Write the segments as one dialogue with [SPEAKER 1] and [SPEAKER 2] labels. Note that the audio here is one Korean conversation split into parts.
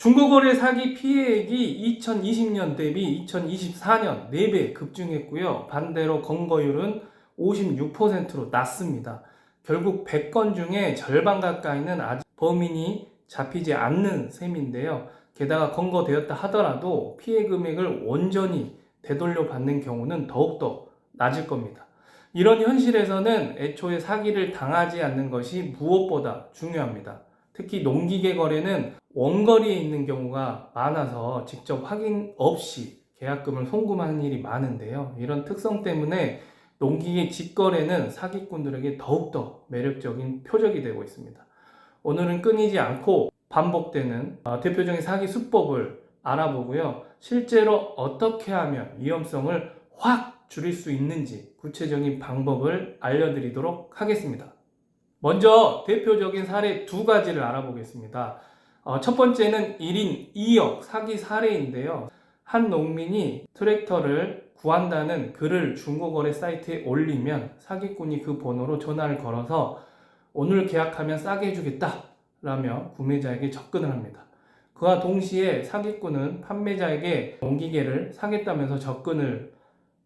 [SPEAKER 1] 중고거래 사기 피해액이 2020년 대비 2024년 4배 급증했고요. 반대로 건거율은 56%로 낮습니다. 결국 100건 중에 절반 가까이는 아직 범인이 잡히지 않는 셈인데요. 게다가 건거되었다 하더라도 피해 금액을 온전히 되돌려 받는 경우는 더욱더 낮을 겁니다. 이런 현실에서는 애초에 사기를 당하지 않는 것이 무엇보다 중요합니다. 특히 농기계 거래는 원거리에 있는 경우가 많아서 직접 확인 없이 계약금을 송금하는 일이 많은데요. 이런 특성 때문에 농기계 직거래는 사기꾼들에게 더욱더 매력적인 표적이 되고 있습니다. 오늘은 끊이지 않고 반복되는 대표적인 사기 수법을 알아보고요. 실제로 어떻게 하면 위험성을 확 줄일 수 있는지 구체적인 방법을 알려드리도록 하겠습니다. 먼저 대표적인 사례 두 가지를 알아보겠습니다. 첫 번째는 1인 2역 사기 사례인데요. 한 농민이 트랙터를 구한다는 글을 중고거래 사이트에 올리면 사기꾼이 그 번호로 전화를 걸어서 오늘 계약하면 싸게 해주겠다 라며 구매자에게 접근을 합니다. 그와 동시에 사기꾼은 판매자에게 농기계를 사겠다면서 접근을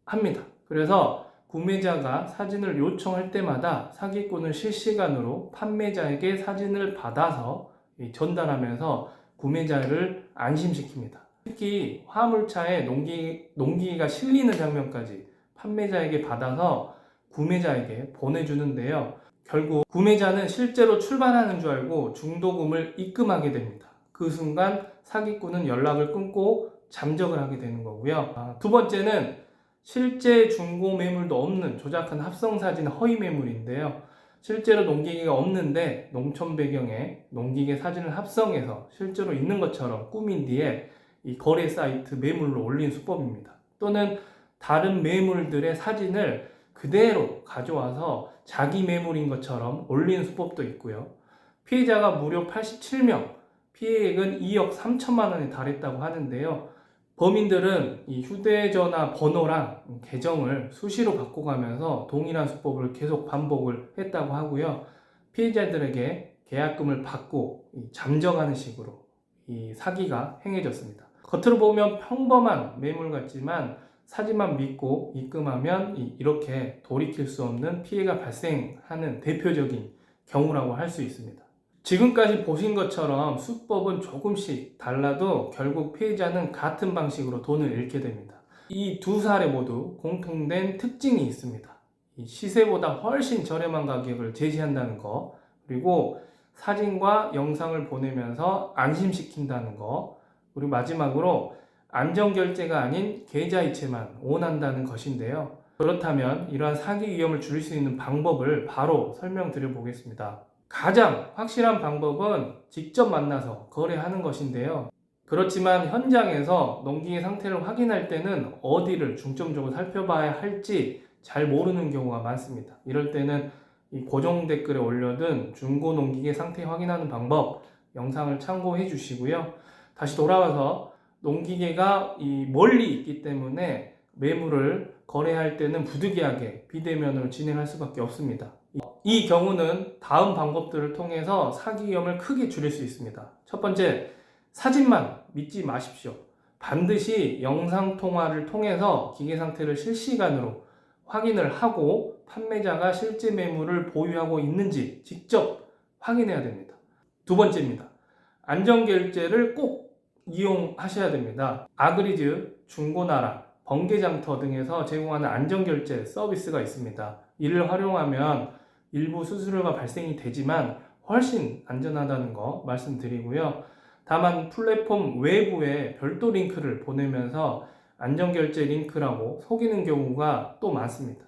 [SPEAKER 1] 합니다. 그래서 구매자가 사진을 요청할 때마다 사기꾼은 실시간으로 판매자에게 사진을 받아서 전달하면서 구매자를 안심시킵니다. 특히 화물차에 농기계가 실리는 장면까지 판매자에게 받아서 구매자에게 보내주는데요. 결국 구매자는 실제로 출발하는 줄 알고 중도금을 입금하게 됩니다. 그 순간 사기꾼은 연락을 끊고 잠적을 하게 되는 거고요. 두 번째는 실제 중고 매물도 없는 조작한 합성사진 허위 매물인데요. 실제로 농기계가 없는데 농촌 배경에 농기계 사진을 합성해서 실제로 있는 것처럼 꾸민 뒤에 이 거래 사이트 매물로 올린 수법입니다. 또는 다른 매물들의 사진을 그대로 가져와서 자기 매물인 것처럼 올린 수법도 있고요. 피해자가 무려 87명, 피해액은 2억 3천만 원에 달했다고 하는데요. 범인들은 이 휴대전화 번호랑 계정을 수시로 바꿔가면서 동일한 수법을 계속 반복을 했다고 하고요. 피해자들에게 계약금을 받고 잠적하는 식으로 이 사기가 행해졌습니다. 겉으로 보면 평범한 매물 같지만 사진만 믿고 입금하면 이렇게 돌이킬 수 없는 피해가 발생하는 대표적인 경우라고 할 수 있습니다. 지금까지 보신 것처럼 수법은 조금씩 달라도 결국 피해자는 같은 방식으로 돈을 잃게 됩니다. 이 두 사례 모두 공통된 특징이 있습니다. 시세보다 훨씬 저렴한 가격을 제시한다는 거, 그리고 사진과 영상을 보내면서 안심시킨다는 거, 그리고 마지막으로 안전결제가 아닌 계좌이체만 원한다는 것인데요. 그렇다면 이러한 사기 위험을 줄일 수 있는 방법을 바로 설명드려 보겠습니다. 가장 확실한 방법은 직접 만나서 거래하는 것인데요. 그렇지만 현장에서 농기계 상태를 확인할 때는 어디를 중점적으로 살펴봐야 할지 잘 모르는 경우가 많습니다. 이럴 때는 이 고정 댓글에 올려둔 중고 농기계 상태 확인하는 방법 영상을 참고해 주시고요. 다시 돌아와서 농기계가 멀리 있기 때문에 매물을 거래할 때는 부득이하게 비대면으로 진행할 수밖에 없습니다. 이 경우는 다음 방법들을 통해서 사기 위험을 크게 줄일 수 있습니다. 첫 번째, 사진만 믿지 마십시오. 반드시 영상통화를 통해서 기계 상태를 실시간으로 확인을 하고 판매자가 실제 매물을 보유하고 있는지 직접 확인해야 됩니다. 두 번째입니다. 안전결제를 꼭 이용하셔야 됩니다. 아그리즈, 중고나라, 번개장터 등에서 제공하는 안전결제 서비스가 있습니다. 이를 활용하면 일부 수수료가 발생이 되지만 훨씬 안전하다는 거 말씀드리고요. 다만 플랫폼 외부에 별도 링크를 보내면서 안전결제 링크라고 속이는 경우가 또 많습니다.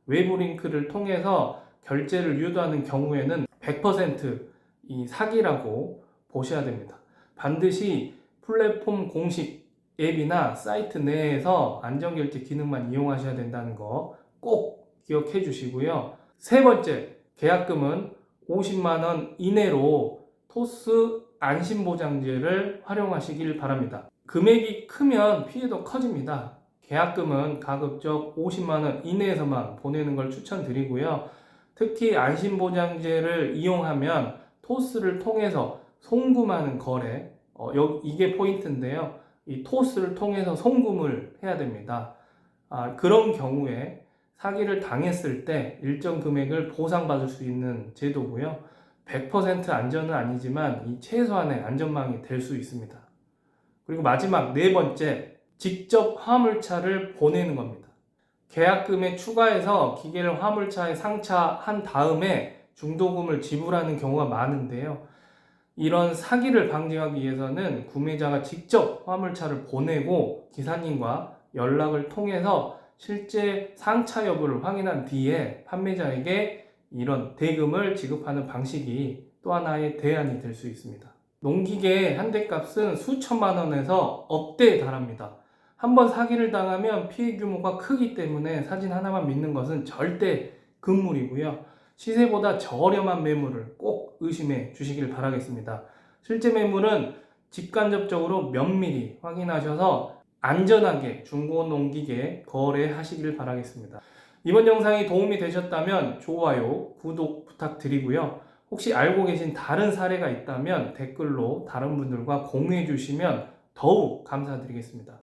[SPEAKER 1] 외부 링크를 통해서 결제를 유도하는 경우에는 100% 이 사기라고 보셔야 됩니다. 반드시 플랫폼 공식 앱이나 사이트 내에서 안전결제 기능만 이용하셔야 된다는 거 꼭 기억해 주시고요. 세 번째, 계약금은 50만 원 이내로 토스 안심보장제를 활용하시길 바랍니다. 금액이 크면 피해도 커집니다. 계약금은 가급적 50만 원 이내에서만 보내는 걸 추천드리고요. 특히 안심보장제를 이용하면 토스를 통해서 송금하는 거래 이게 포인트인데요. 이 토스를 통해서 송금을 해야 됩니다. 그런 경우에 사기를 당했을 때 일정 금액을 보상받을 수 있는 제도고요. 100% 안전은 아니지만 이 최소한의 안전망이 될 수 있습니다. 그리고 마지막 네 번째, 직접 화물차를 보내는 겁니다. 계약금에 추가해서 기계를 화물차에 상차한 다음에 중도금을 지불하는 경우가 많은데요. 이런 사기를 방지하기 위해서는 구매자가 직접 화물차를 보내고 기사님과 연락을 통해서 실제 상차 여부를 확인한 뒤에 판매자에게 이런 대금을 지급하는 방식이 또 하나의 대안이 될 수 있습니다. 농기계 한 대 값은 수천만 원에서 억대에 달합니다. 한번 사기를 당하면 피해 규모가 크기 때문에 사진 하나만 믿는 것은 절대 금물이고요. 시세보다 저렴한 매물을 꼭 의심해 주시길 바라겠습니다. 실제 매물은 직간접적으로 면밀히 확인하셔서 안전하게 중고 농기계 거래하시길 바라겠습니다. 이번 영상이 도움이 되셨다면 좋아요, 구독 부탁드리고요. 혹시 알고 계신 다른 사례가 있다면 댓글로 다른 분들과 공유해 주시면 더욱 감사드리겠습니다.